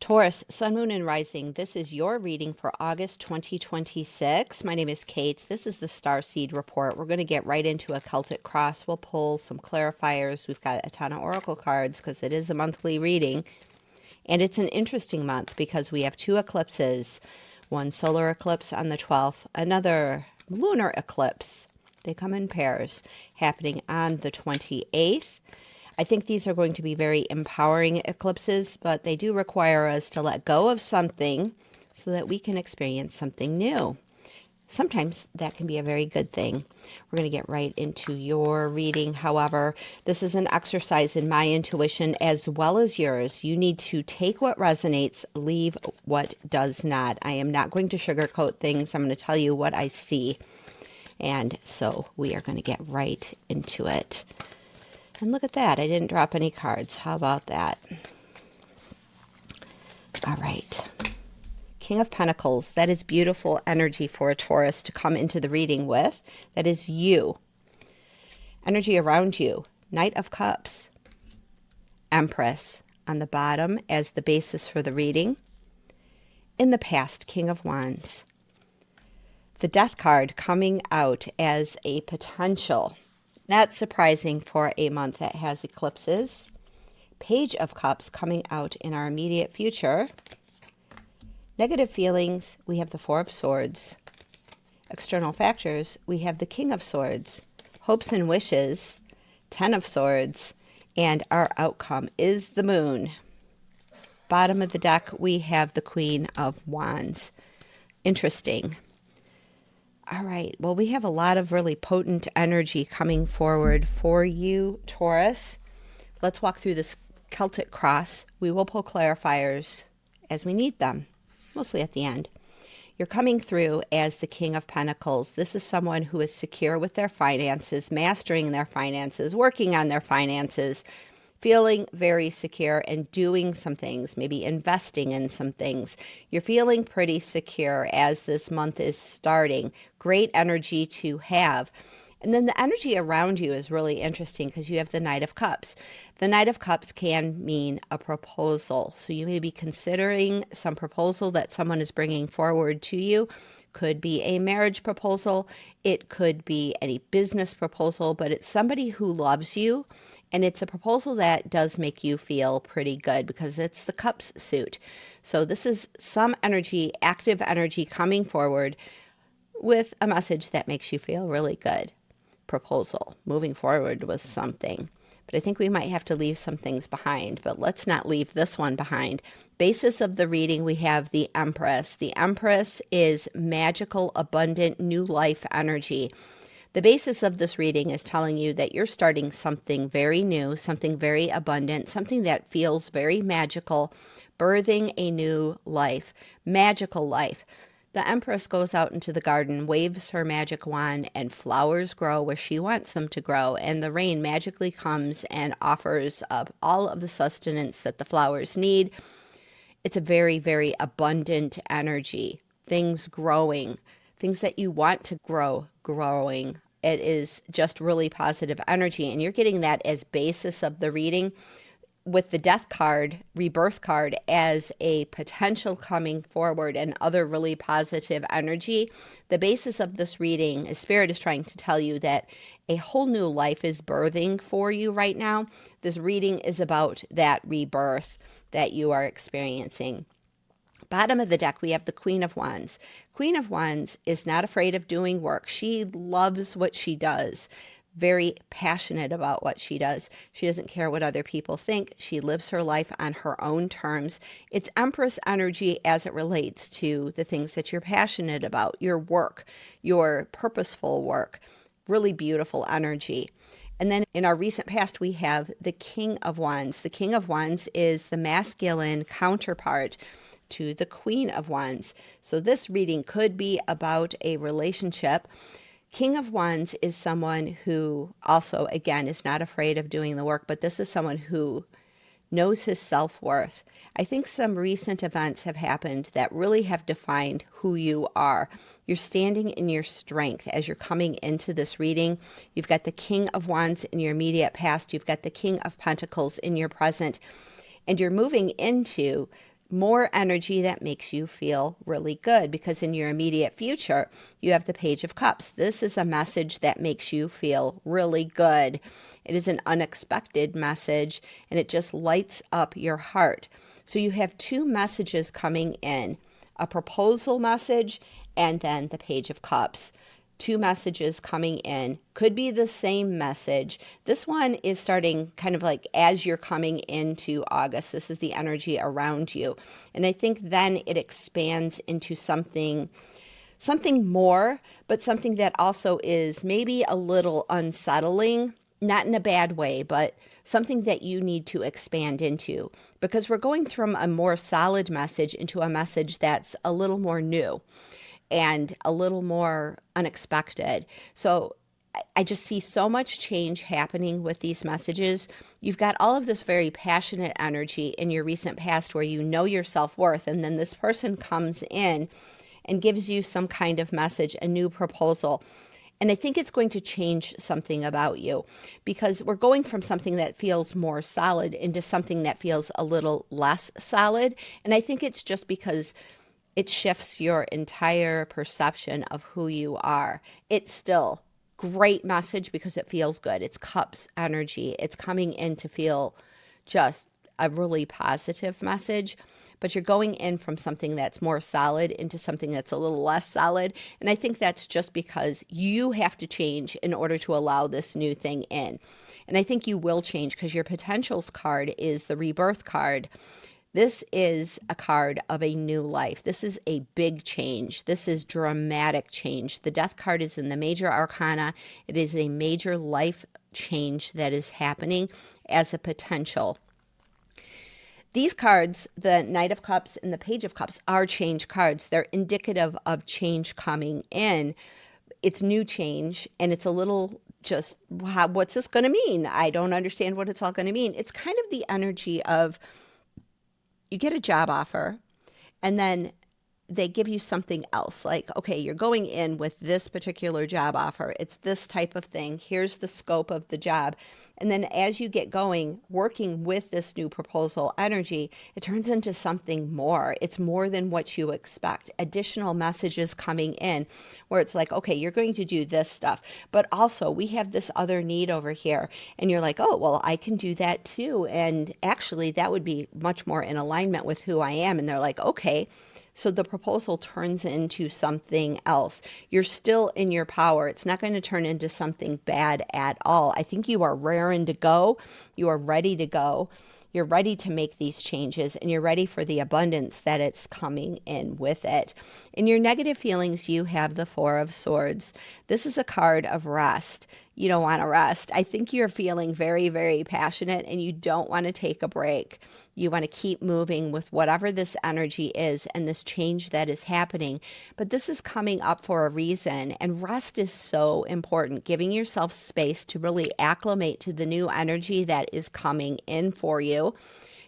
Taurus, Sun, Moon, and Rising. This is your reading for August 2026. My name is Kate. This is the Starseed Report. We're going to get right into a Celtic cross. We'll pull some clarifiers. We've got a ton of oracle cards because it is a monthly reading. And it's an interesting month because we have two eclipses. One solar eclipse on the 12th, another lunar eclipse. They come in pairs, happening on the 28th. I think these are going to be very empowering eclipses, but they do require us to let go of something so that we can experience something new. Sometimes that can be a very good thing. We're going to get right into your reading. However, this is an exercise in my intuition as well as yours. You need to take what resonates, leave what does not. I am not going to sugarcoat things. I'm going to tell you what I see. And so we are going to get right into it. And look at that. I didn't drop any cards. How about that? All right. King of Pentacles. That is beautiful energy for a Taurus to come into the reading with. That is you. Energy around you. Knight of Cups. Empress on the bottom as the basis for the reading. In the past, King of Wands. The Death card coming out as a potential. Not surprising for a month that has eclipses. Page of Cups coming out in our immediate future. Negative feelings, we have the Four of Swords. External factors, we have the King of Swords. Hopes and wishes, Ten of Swords. And our outcome is the Moon. Bottom of the deck, we have the Queen of Wands. Interesting. All right, well, we have a lot of really potent energy coming forward for you, Taurus. Let's walk through this Celtic cross. We will pull clarifiers as we need them, mostly at the end. You're coming through as the King of Pentacles. This is someone who is secure with their finances, mastering their finances, working on their finances, feeling very secure and doing some things, maybe investing in some things. You're feeling pretty secure as this month is starting. Great energy to have. And then the energy around you is really interesting because you have the Knight of Cups. The Knight of Cups can mean a proposal. So you may be considering some proposal that someone is bringing forward to you. Could be a marriage proposal. It could be any business proposal, but it's somebody who loves you. And it's a proposal that does make you feel pretty good because it's the Cups suit. So this is some energy, active energy coming forward with a message that makes you feel really good. Proposal, moving forward with something. But I think we might have to leave some things behind, but let's not leave this one behind. Basis of the reading, we have the Empress. The Empress is magical, abundant, new life energy. The basis of this reading is telling you that you're starting something very new, something very abundant, something that feels very magical, birthing a new life, magical life. The Empress goes out into the garden, waves her magic wand, and flowers grow where she wants them to grow. And the rain magically comes and offers up all of the sustenance that the flowers need. It's a very, very abundant energy. Things growing, things that you want to grow, growing. It is just really positive energy. And you're getting that as basis of the reading, with the Death card, Rebirth card, as a potential coming forward and other really positive energy. The basis of this reading is Spirit is trying to tell you that a whole new life is birthing for you right now. This reading is about that rebirth that you are experiencing. Bottom of the deck, we have the Queen of Wands. Queen of Wands is not afraid of doing work. She loves what she does. Very passionate about what she does. She doesn't care what other people think. She lives her life on her own terms. It's Empress energy as it relates to the things that you're passionate about, your work, your purposeful work. Really beautiful energy. And then in our recent past, we have the King of Wands. The King of Wands is the masculine counterpart to the Queen of Wands. So this reading could be about a relationship. King of Wands is someone who also, again, is not afraid of doing the work, but this is someone who knows his self-worth. I think some recent events have happened that really have defined who you are. You're standing in your strength as you're coming into this reading. You've got the King of Wands in your immediate past. You've got the King of Pentacles in your present. And you're moving into more energy that makes you feel really good, because in your immediate future, you have the Page of Cups. This is a message that makes you feel really good. It is an unexpected message, and it just lights up your heart. So you have two messages coming in, a proposal message and then the Page of Cups. Two messages coming in. Could be the same message. This one is starting kind of like as you're coming into August. This is the energy around you. And I think then it expands into something more, but something that also is maybe a little unsettling, not in a bad way, but something that you need to expand into, because we're going from a more solid message into a message that's a little more new and a little more unexpected. So I just see so much change happening with these messages. You've got all of this very passionate energy in your recent past where you know your self-worth, and then this person comes in and gives you some kind of message, a new proposal. And I think it's going to change something about you, because we're going from something that feels more solid into something that feels a little less solid. And I think it's just because it shifts your entire perception of who you are. It's still great message because it feels good. It's cups energy. It's coming in to feel just a really positive message, but you're going in from something that's more solid into something that's a little less solid. And I think that's just because you have to change in order to allow this new thing in. And I think you will change, because your potentials card is the rebirth card. This is a card of a new life. This is a big change. This is dramatic change. The Death card is in the major arcana. It is a major life change that is happening as a potential. These cards, the Knight of Cups and the Page of Cups, are change cards. They're indicative of change coming in. It's new change, and it's a little just, what's this going to mean? I don't understand what it's all going to mean. It's kind of the energy of, you get a job offer, and then they give you something else. Like, okay, you're going in with this particular job offer. It's this type of thing. Here's the scope of the job. And then as you get going, working with this new proposal energy, it turns into something more. It's more than what you expect. Additional messages coming in where it's like, okay, you're going to do this stuff, but also we have this other need over here. And you're like, oh, well, I can do that too. And actually that would be much more in alignment with who I am. And they're like, okay. So the proposal turns into something else. You're still in your power. It's not going to turn into something bad at all. I think you are raring to go. You are ready to go. You're ready to make these changes, and you're ready for the abundance that it's coming in with it. In your negative feelings, you have the Four of Swords. This is a card of rest. You don't want to rest. I think you're feeling very, very passionate, and you don't want to take a break. You want to keep moving with whatever this energy is and this change that is happening. But this is coming up for a reason, and rest is so important. Giving yourself space to really acclimate to the new energy that is coming in for you.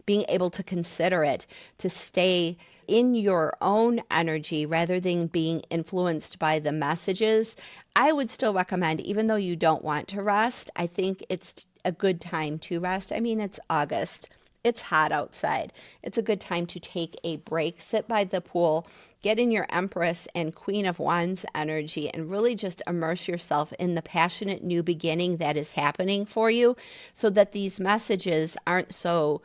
Being able to consider it, to stay in your own energy rather than being influenced by the messages. I would still recommend, even though you don't want to rest, I think it's a good time to rest. I mean, it's August. It's hot outside. It's a good time to take a break, sit by the pool, get in your Empress and Queen of Wands energy, and really just immerse yourself in the passionate new beginning that is happening for you, so that these messages aren't so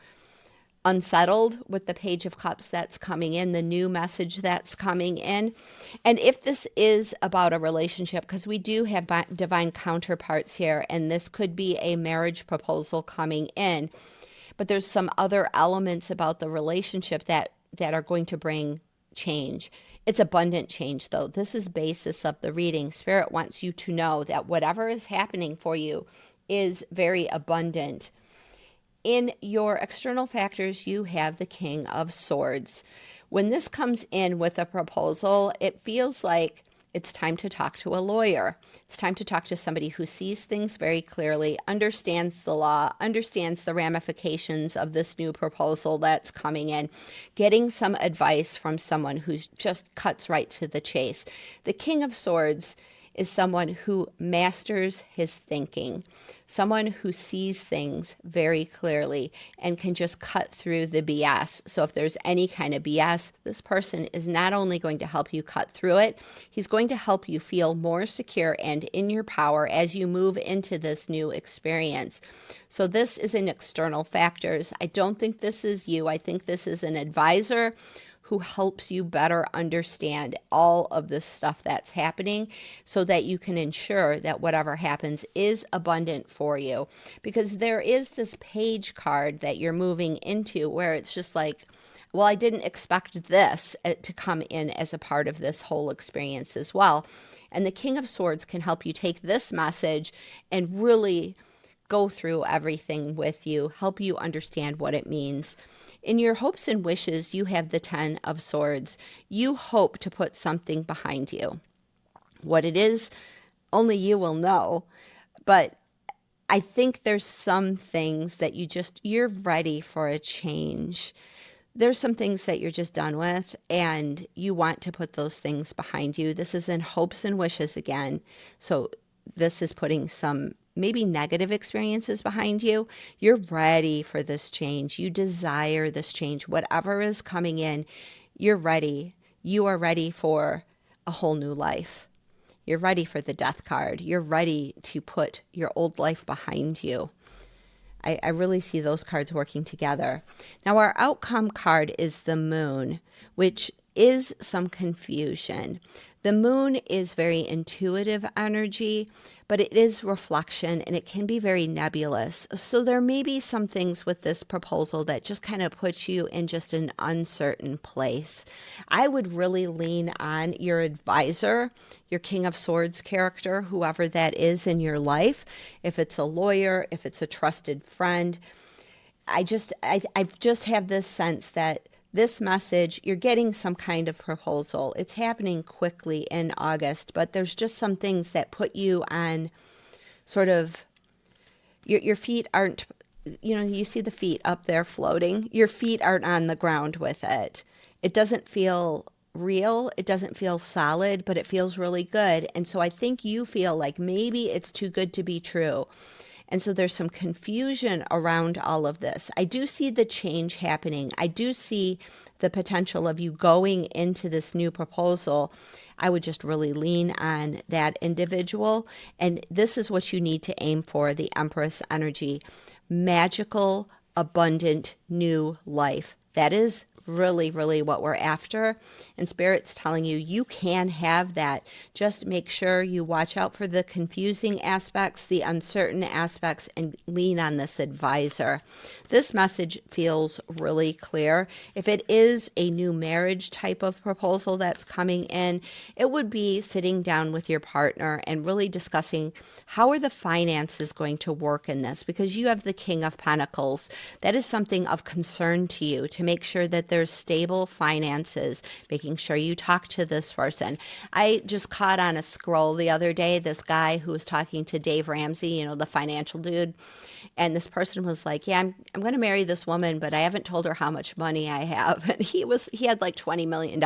unsettled with the Page of Cups that's coming in, the new message that's coming in. And if this is about a relationship, because we do have divine counterparts here, and this could be a marriage proposal coming in, but there's some other elements about the relationship that are going to bring change. It's abundant change, though. This is basis of the reading. Spirit wants you to know that whatever is happening for you is very abundant. In your external factors, you have the King of Swords. When this comes in with a proposal, it feels like it's time to talk to a lawyer. It's time to talk to somebody who sees things very clearly, understands the law, understands the ramifications of this new proposal that's coming in, getting some advice from someone who just cuts right to the chase. The King of Swords is someone who masters his thinking, someone who sees things very clearly and can just cut through the BS. So if there's any kind of BS, this person is not only going to help you cut through it, he's going to help you feel more secure and in your power as you move into this new experience. So this is in external factors. I don't think this is you. I think this is an advisor who helps you better understand all of this stuff that's happening so that you can ensure that whatever happens is abundant for you. Because there is this page card that you're moving into where it's just like, well, I didn't expect this to come in as a part of this whole experience as well. And the King of Swords can help you take this message and really go through everything with you, help you understand what it means. In your hopes and wishes, you have the 10 of Swords. You hope to put something behind you. What it is, only you will know. But I think there's some things that you're ready for a change. There's some things that you're just done with and you want to put those things behind you. This is in hopes and wishes again. So this is putting some maybe negative experiences behind you. You're ready for this change. You desire this change. Whatever is coming in, you're ready. You are ready for a whole new life. You're ready for the death card. You're ready to put your old life behind you. I really see those cards working together. Now, our outcome card is the Moon, which is some confusion. The Moon is very intuitive energy, but it is reflection and it can be very nebulous. So there may be some things with this proposal that just kind of puts you in just an uncertain place. I would really lean on your advisor, your King of Swords character, whoever that is in your life. If it's a lawyer, if it's a trusted friend, I just have this sense that this message, you're getting some kind of proposal. It's happening quickly in August, but there's just some things that put you on sort of, your feet aren't, you see the feet up there floating. Your feet aren't on the ground with it. It doesn't feel real. It doesn't feel solid, but it feels really good. And so I think you feel like maybe it's too good to be true. And so there's some confusion around all of this. I do see the change happening. I do see the potential of you going into this new proposal. I would just really lean on that individual. And this is what you need to aim for, the Empress energy. Magical, abundant, new life. That is really, really what we're after. And Spirit's telling you, you can have that. Just make sure you watch out for the confusing aspects, the uncertain aspects, and lean on this advisor. This message feels really clear. If it is a new marriage type of proposal that's coming in, it would be sitting down with your partner and really discussing how are the finances going to work in this, because you have the King of Pentacles. That is something of concern to you, to make sure that there's stable finances, making sure you talk to this person. I just caught on a scroll the other day, this guy who was talking to Dave Ramsey, the financial dude. And this person was like, yeah, I'm going to marry this woman, but I haven't told her how much money I have. And he had like $20 million,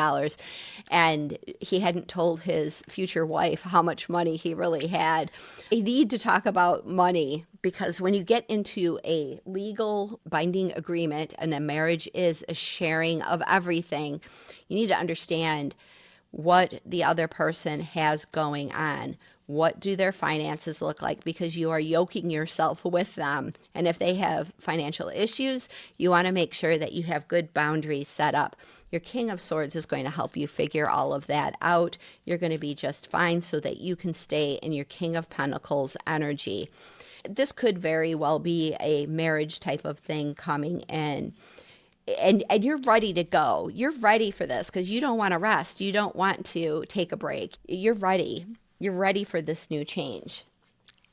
and he hadn't told his future wife how much money he really had. You need to talk about money, because when you get into a legal binding agreement, and a marriage is a sharing of everything, you need to understand what the other person has going on. What do their finances look like? Because you are yoking yourself with them. And if they have financial issues, you want to make sure that you have good boundaries set up. Your King of Swords is going to help you figure all of that out. You're going to be just fine so that you can stay in your King of Pentacles energy. This could very well be a marriage type of thing coming in. And you're ready to go. You're ready for this because you don't want to rest. You don't want to take a break. You're ready. You're ready for this new change.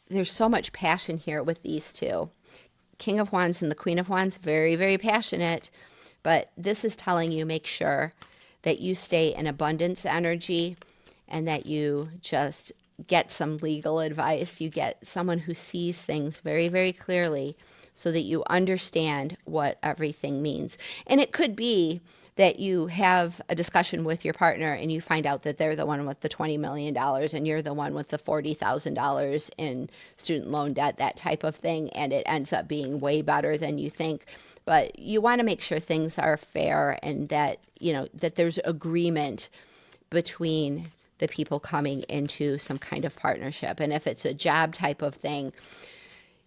There's so much passion here with these two. King of Wands and the Queen of Wands, very, very passionate. But this is telling you, make sure that you stay in abundance energy and that you just get some legal advice. You get someone who sees things very, very clearly, so that you understand what everything means. And it could be that you have a discussion with your partner and you find out that they're the one with the $20 million and you're the one with the $40,000 in student loan debt, that type of thing, and it ends up being way better than you think. But you want to make sure things are fair and that, that there's agreement between the people coming into some kind of partnership. And if it's a job type of thing,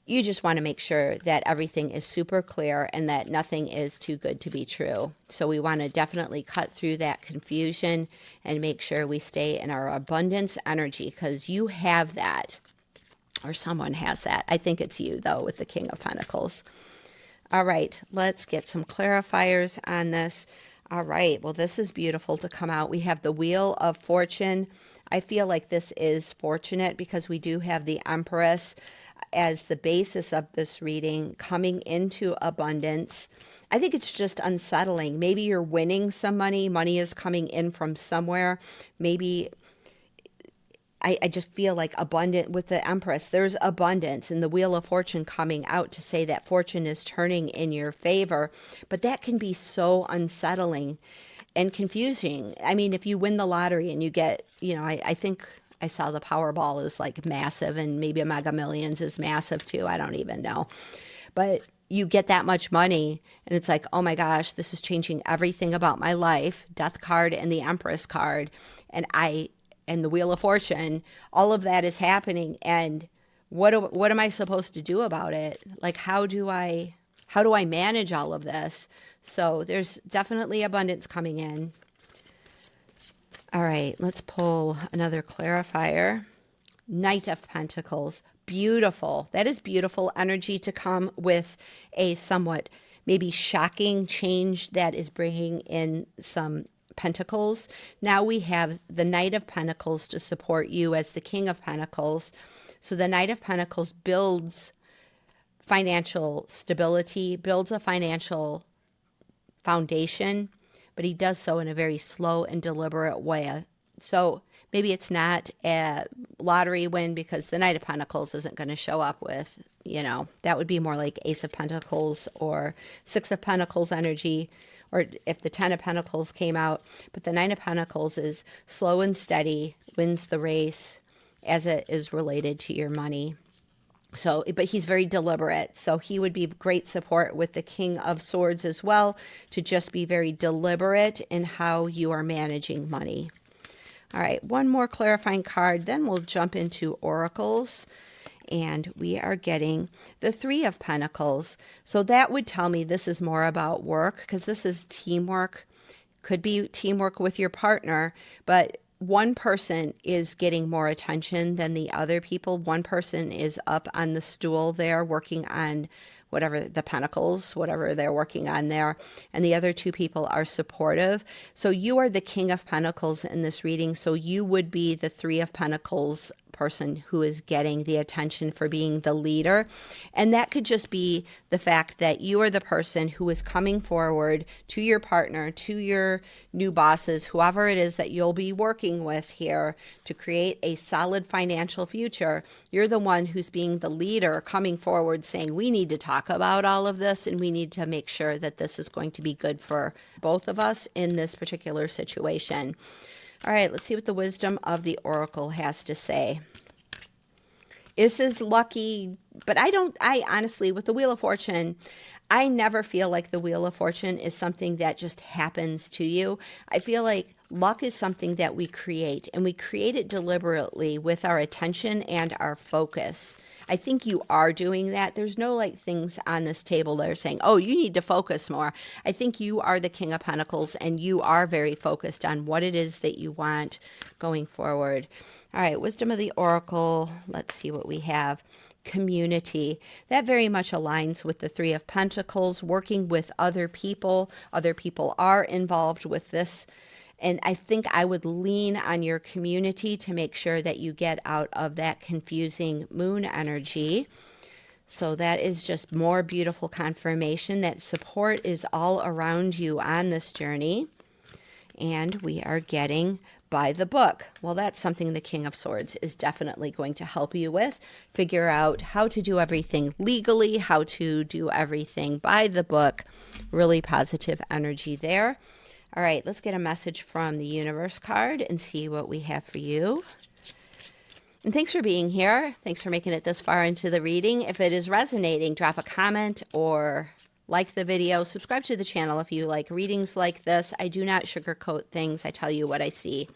you just want to make sure that everything is super clear and that nothing is too good to be true. So we want to definitely cut through that confusion and make sure we stay in our abundance energy, because you have that, or someone has that. I think it's you, though, with the King of Pentacles. All right, let's get some clarifiers on this. All right, well, this is beautiful to come out. We have the Wheel of Fortune. I feel like this is fortunate because we do have the Empress as the basis of this reading, coming into abundance. I think it's just unsettling. Maybe you're winning some money. Money is coming in from somewhere. Maybe I just feel like abundant with the Empress. There's abundance and the Wheel of Fortune coming out to say that fortune is turning in your favor. But that can be so unsettling and confusing. I mean, if you win the lottery and you get, I think I saw the Powerball is like massive, and maybe a Mega Millions is massive too. I don't even know. But you get that much money and it's like, oh my gosh, this is changing everything about my life. Death card and the Empress card. And the Wheel of Fortune, all of that is happening. And what am I supposed to do about it? Like, how do I manage all of this? So there's definitely abundance coming in. All right, let's pull another clarifier. Knight of Pentacles, beautiful. That is beautiful energy to come with a somewhat maybe shocking change that is bringing in some Pentacles. Now we have the Knight of Pentacles to support you as the King of Pentacles. So the Knight of Pentacles builds financial stability, builds a financial foundation, but he does so in a very slow and deliberate way. So maybe it's not a lottery win because the Knight of Pentacles isn't going to show up with, that would be more like Ace of Pentacles or Six of Pentacles energy, or if the Ten of Pentacles came out. But the Nine of Pentacles is slow and steady, wins the race as it is related to your money. So, but he's very deliberate. So he would be great support with the King of Swords as well, to just be very deliberate in how you are managing money. All right, one more clarifying card, then we'll jump into oracles. And we are getting the Three of Pentacles. So that would tell me this is more about work, because this is teamwork. Could be teamwork with your partner, but one person is getting more attention than the other people. One person is up on the stool there working on whatever the pentacles, whatever they're working on there, and the other two people are supportive. So you are the King of Pentacles in this reading, so you would be the Three of Pentacles person who is getting the attention for being the leader. And that could just be the fact that you are the person who is coming forward to your partner, to your new bosses, whoever it is that you'll be working with here to create a solid financial future. You're the one who's being the leader, coming forward saying, we need to talk about all of this and we need to make sure that this is going to be good for both of us in this particular situation. All right, let's see what the wisdom of the oracle has to say. This is lucky, but I honestly, with the Wheel of Fortune, I never feel like the Wheel of Fortune is something that just happens to you. I feel like luck is something that we create, and we create it deliberately with our attention and our focus. I think you are doing that. There's no things on this table that are saying, oh, you need to focus more. I think you are the King of Pentacles and you are very focused on what it is that you want going forward. All right, wisdom of the oracle. Let's see what we have. Community. That very much aligns with the Three of Pentacles, working with other people. Other people are involved with this. And I think I would lean on your community to make sure that you get out of that confusing moon energy. So that is just more beautiful confirmation that support is all around you on this journey. And we are getting by the book. Well, that's something the King of Swords is definitely going to help you with. Figure out how to do everything legally, how to do everything by the book. Really positive energy there. All right, let's get a message from the universe card and see what we have for you. And thanks for being here. Thanks for making it this far into the reading. If it is resonating, drop a comment or like the video. Subscribe to the channel if you like readings like this. I do not sugarcoat things. I tell you what I see.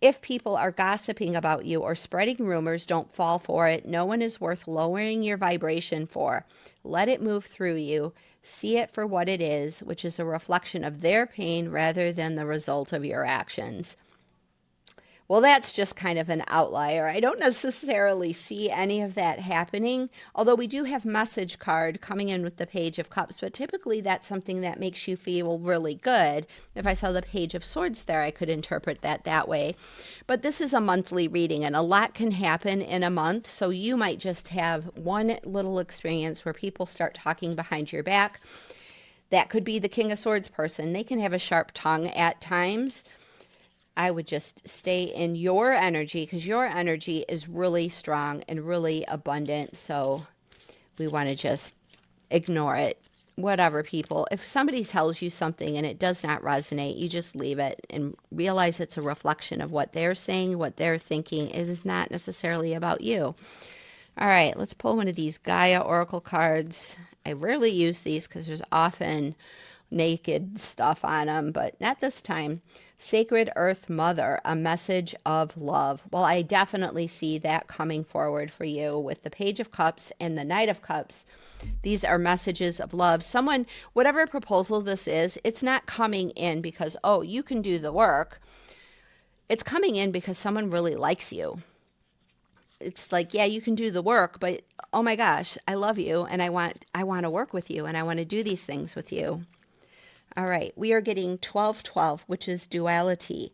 If people are gossiping about you or spreading rumors, don't fall for it. No one is worth lowering your vibration for. Let it move through you. See it for what it is, which is a reflection of their pain rather than the result of your actions. Well, that's just kind of an outlier. I don't necessarily see any of that happening, although we do have message card coming in with the Page of Cups, but typically that's something that makes you feel really good. If I saw the Page of Swords there, I could interpret that way. But this is a monthly reading, and a lot can happen in a month, so you might just have one little experience where people start talking behind your back. That could be the King of Swords person. They can have a sharp tongue at times. I would just stay in your energy because your energy is really strong and really abundant. So we want to just ignore it. Whatever, people. If somebody tells you something and it does not resonate, you just leave it and realize it's a reflection of what they're saying, what they're thinking. It is not necessarily about you. All right, let's pull one of these Gaia Oracle cards. I rarely use these because there's often naked stuff on them, but not this time. Sacred Earth Mother, a message of love. Well, I definitely see that coming forward for you with the Page of Cups and the Knight of Cups. These are messages of love. Someone, whatever proposal this is, it's not coming in because, oh, you can do the work. It's coming in because someone really likes you. It's like, yeah, you can do the work, but oh my gosh, I love you and I want to work with you and I want to do these things with you. All right, we are getting 1212, which is duality.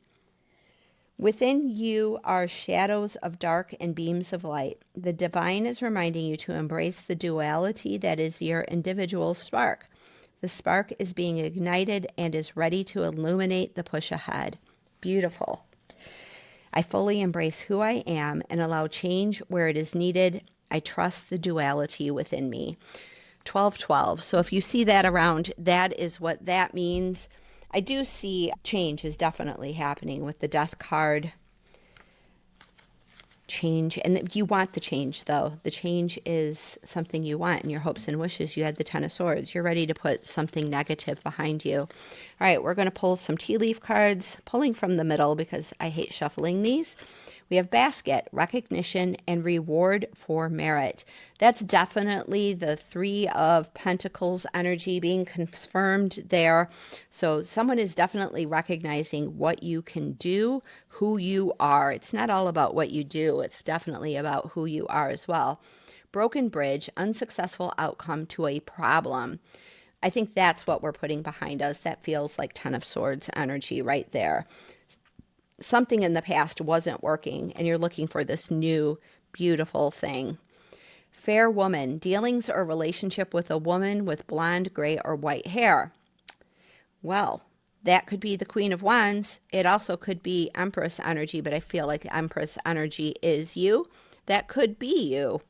Within you are shadows of dark and beams of light. The divine is reminding you to embrace the duality that is your individual spark. The spark is being ignited and is ready to illuminate the push ahead. Beautiful. I fully embrace who I am and allow change where it is needed. I trust the duality within me. 1212. So if you see that around, that is what that means. I do see change is definitely happening with the Death card. Change, and you want the change though. The change is something you want in your hopes and wishes. You had the Ten of Swords. You're ready to put something negative behind you. All right, we're going to pull some tea leaf cards, pulling from the middle because I hate shuffling these. We have basket, recognition, and reward for merit. That's definitely the Three of Pentacles energy being confirmed there. So someone is definitely recognizing what you can do, who you are. It's not all about what you do. It's definitely about who you are as well. Broken bridge, unsuccessful outcome to a problem. I think that's what we're putting behind us. That feels like Ten of Swords energy right there. Something in the past wasn't working and you're looking for this new, beautiful thing. Fair woman, dealings or relationship with a woman with blonde, gray, or white hair. Well, that could be the Queen of Wands. It also could be Empress energy, but I feel like Empress energy is you. That could be you.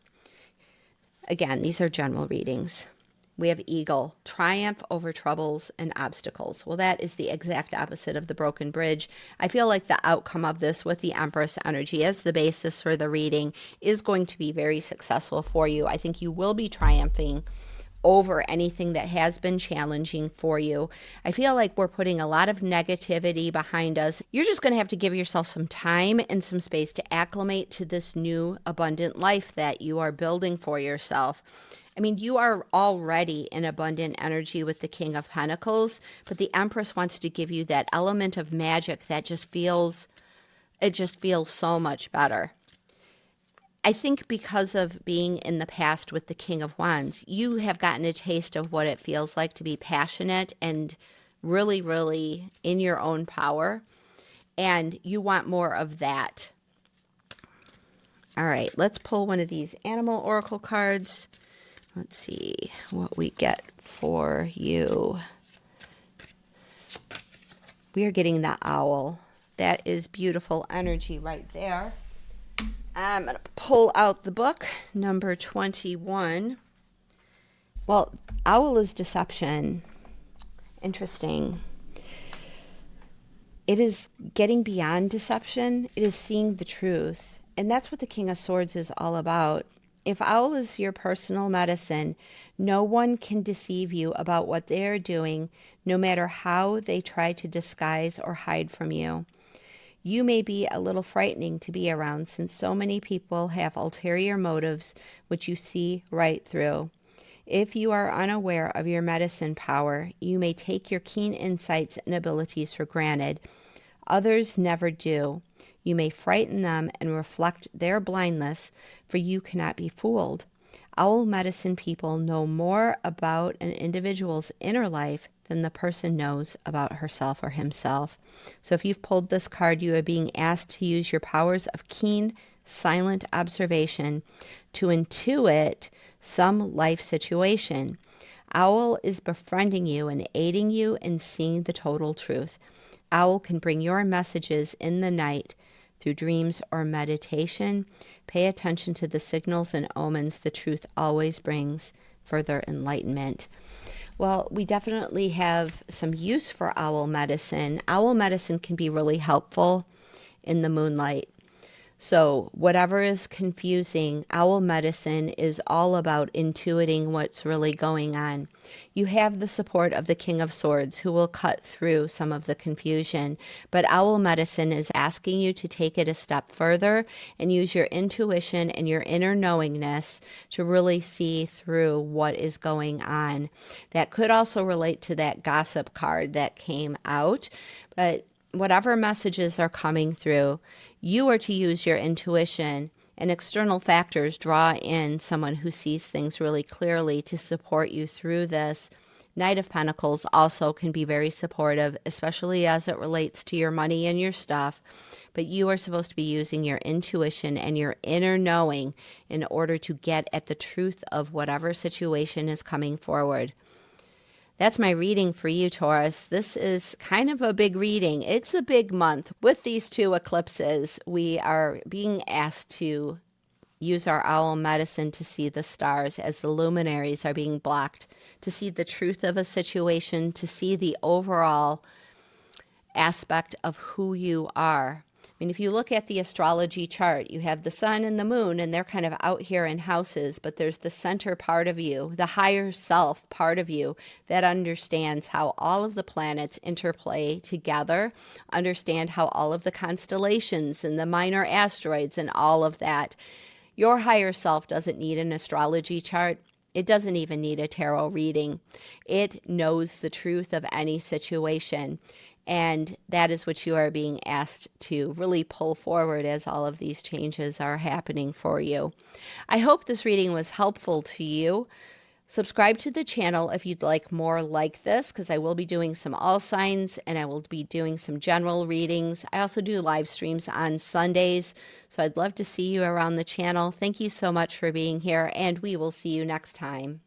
Again, these are general readings. We have eagle, triumph over troubles and obstacles. Well, that is the exact opposite of the broken bridge. I feel like the outcome of this with the Empress energy as the basis for the reading is going to be very successful for you. I think you will be triumphing over anything that has been challenging for you. I feel like we're putting a lot of negativity behind us. You're just going to have to give yourself some time and some space to acclimate to this new abundant life that you are building for yourself. I mean, you are already in abundant energy with the King of Pentacles, but the Empress wants to give you that element of magic that just feels so much better. I think because of being in the past with the King of Wands, you have gotten a taste of what it feels like to be passionate and really, really in your own power, and you want more of that. All right, let's pull one of these animal oracle cards. Let's see what we get for you. We are getting the owl. That is beautiful energy right there. I'm going to pull out the book, number 21. Well, owl is deception. Interesting. It is getting beyond deception. It is seeing the truth. And that's what the King of Swords is all about. If owl is your personal medicine, no one can deceive you about what they are doing, no matter how they try to disguise or hide from you. You may be a little frightening to be around since so many people have ulterior motives which you see right through. If you are unaware of your medicine power, you may take your keen insights and abilities for granted. Others never do. You may frighten them and reflect their blindness, for you cannot be fooled. Owl medicine people know more about an individual's inner life than the person knows about herself or himself. So if you've pulled this card, you are being asked to use your powers of keen, silent observation to intuit some life situation. Owl is befriending you and aiding you in seeing the total truth. Owl can bring your messages in the night through dreams or meditation. Pay attention to the signals and omens. The truth always brings further enlightenment. Well, we definitely have some use for owl medicine. Owl medicine can be really helpful in the moonlight. So whatever is confusing, owl medicine is all about intuiting what's really going on. You have the support of the King of Swords who will cut through some of the confusion, but owl medicine is asking you to take it a step further and use your intuition and your inner knowingness to really see through what is going on. That could also relate to that gossip card that came out, but whatever messages are coming through, you are to use your intuition, and external factors draw in someone who sees things really clearly to support you through this. Knight of Pentacles also can be very supportive, especially as it relates to your money and your stuff. But you are supposed to be using your intuition and your inner knowing in order to get at the truth of whatever situation is coming forward. That's my reading for you, Taurus. This is kind of a big reading. It's a big month. With these two eclipses, we are being asked to use our owl medicine to see the stars as the luminaries are being blocked, to see the truth of a situation, to see the overall aspect of who you are. I mean, if you look at the astrology chart, you have the sun and the moon, and they're kind of out here in houses, but there's the center part of you, the higher self part of you that understands how all of the planets interplay together, understand how all of the constellations and the minor asteroids and all of that. Your higher self doesn't need an astrology chart. It doesn't even need a tarot reading. It knows the truth of any situation. And that is what you are being asked to really pull forward as all of these changes are happening for you. I hope this reading was helpful to you. Subscribe to the channel if you'd like more like this, because I will be doing some all signs and I will be doing some general readings. I also do live streams on Sundays, so I'd love to see you around the channel. Thank you so much for being here, and we will see you next time.